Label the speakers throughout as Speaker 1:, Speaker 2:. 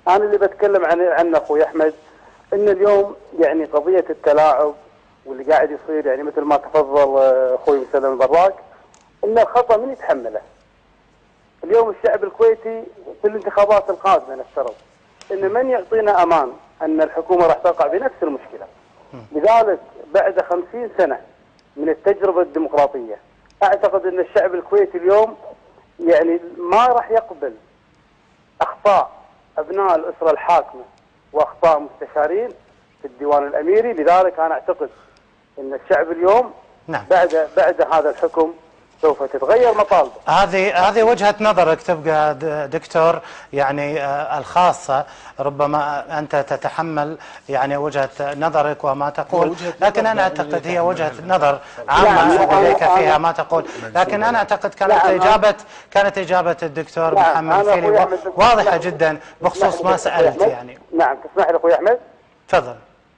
Speaker 1: انا اللي بتكلم عنه اخوي احمد، ان اليوم يعني قضيه التلاعب واللي قاعد يصير، يعني مثل ما تفضل اخوي مسلم البراك، ان الخطا من يتحمله؟ اليوم الشعب الكويتي في الانتخابات القادمه نفترض ان من يعطينا امان ان الحكومه راح تقع بنفس المشكله. لذلك بعد 50 سنه من التجربه الديمقراطيه اعتقد ان الشعب الكويتي اليوم يعني ما راح يقبل اخطاء ابناء الاسره الحاكمه واخطاء مستشارين في الديوان الاميري. لذلك انا اعتقد ان الشعب اليوم
Speaker 2: نعم.
Speaker 1: بعد هذا الحكم سوف تتغير مطالبه.
Speaker 2: هذه وجهة نظرك تبقى دكتور، يعني الخاصة، ربما أنت تتحمل يعني وجهة نظرك وما تقول، لكن أنا أعتقد هي وجهة نظر عامة لديك فيها ما تقول، لكن أنا أعتقد كانت إجابة الدكتور محمد فيلي واضحة جدا بخصوص ما سألت يعني.
Speaker 1: نعم تسمح لي أخوي أحمد؟
Speaker 2: تفضل.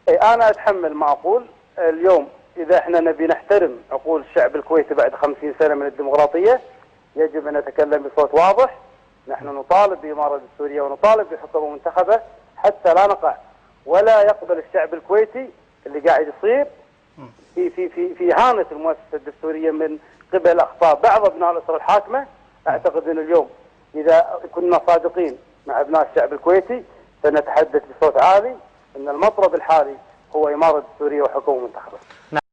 Speaker 1: أنا أتحمل ما أقول. اليوم إذا احنا نبي نحترم عقول الشعب الكويتي بعد 50 سنة من الديمقراطية يجب أن نتكلم بصوت واضح. نحن نطالب بإمارة الدستورية ونطالب بحكومة منتخبة حتى لا نقع، ولا يقبل الشعب الكويتي اللي قاعد يصير في إهانة المؤسسة الدستورية من قبل أخطاء بعض أبناء الأسرة الحاكمة. أعتقد أن اليوم إذا كنا صادقين مع أبناء الشعب الكويتي سنتحدث بصوت عالي أن المطلب الحالي هو إمارة دستورية وحكومة منتخبة.